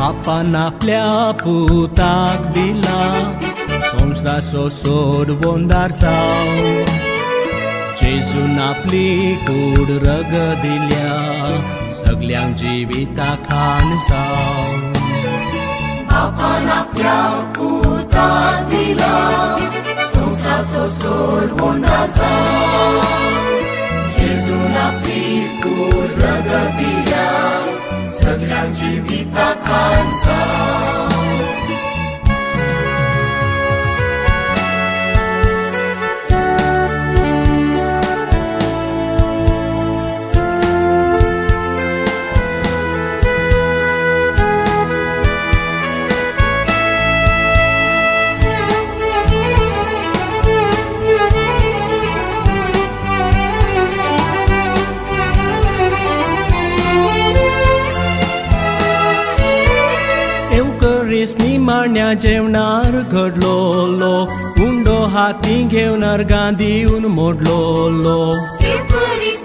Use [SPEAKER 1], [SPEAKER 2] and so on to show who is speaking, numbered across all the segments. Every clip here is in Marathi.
[SPEAKER 1] बापान आपल्या पुताक दिला संसाराचो सोडवून दारसाव जेजून आपली कूड रग दिल्या सगळ्यांक जिविता खानसाव
[SPEAKER 2] बापान आपल्या पुताक दिला संसाराचो सोडवून दारसाव जेजून आपली कूड रग दिल्या सगळ्यांक जिविता खानसाव
[SPEAKER 1] निमाण्या जेवणार घडलोलो उंडो हाती घेवन गांदीवन मोडलोलो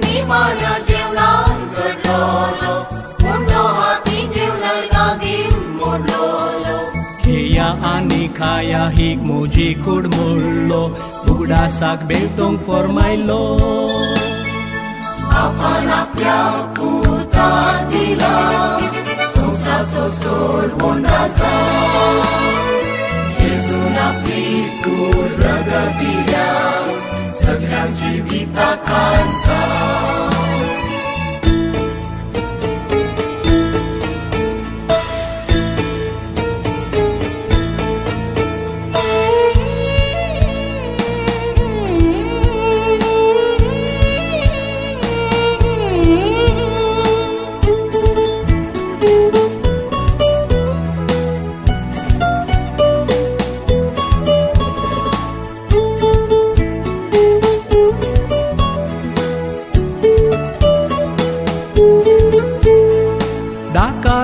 [SPEAKER 2] निमाण्या जेवणार घडलोलो उंडो हाती घेवन गांदीवन मोडलोलो
[SPEAKER 1] खेया आनी खाया हीक मोजी कूड मोडलो उगडासाक बेटोंक फरमायलो
[SPEAKER 2] बापान आपल्या पुताक दिला संसाराचो सोडवून दारसाव जेजून आपली कूड रग दिल्या सगळ्यांक जिविता खानसाव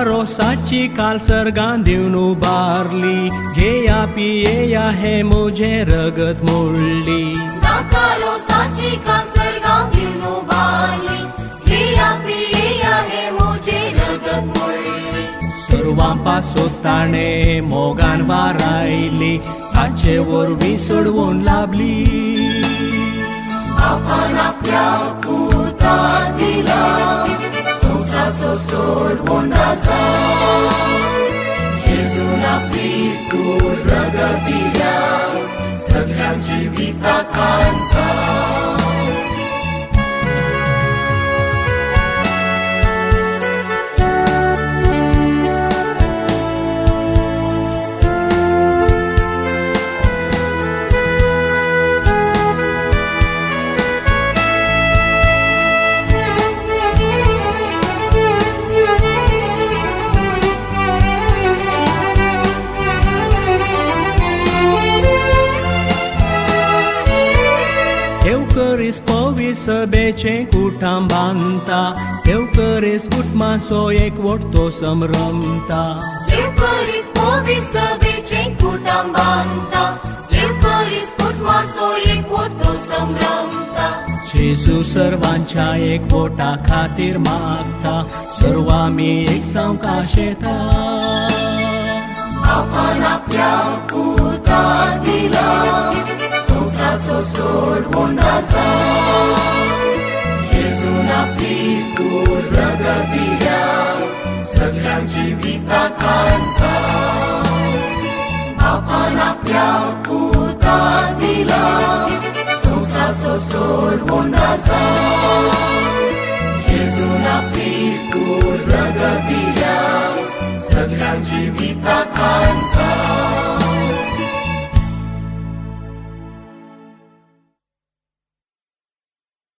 [SPEAKER 1] रोसाची कालसर गांदीवन उबारली घेया पियेया हे मोजे रगत मोडली
[SPEAKER 2] रोसाची कालसर गांदीवन उबारली घेया पियेया हे मोजे रगत मोडली
[SPEAKER 1] सर्वांपा सोताणे मोगान वारायली ताचे वरवीं सोडवून लाभली
[SPEAKER 2] बापान आपल्या पुताक दिला संसाराचो सोडवून दारसाव जेजून आपली कूड रग दिल्या सगळ्यांक जिविता खानसाव
[SPEAKER 1] Eucharist povis सभेचे कुटुंबांता Eucharist कुटुंबाचो एकवटतो समरमता
[SPEAKER 2] Eucharist povis सभेचे कुटुंबांता Eucharist कुटुंबाचो एकवटतो समरमता
[SPEAKER 1] जेजू सर्वांच्या एकवटा खातीर मागता सर्व आमी एक जावंक आशेता
[SPEAKER 2] बापान आपल्या पुताक दिला संसाराचो सोडवून दारसाव जेजून आपली कूड रग दिल्या सगळ्यांक जिविता खानसाव बापान आपल्या पुताक दिला संसाराचो सोडवून दारसाव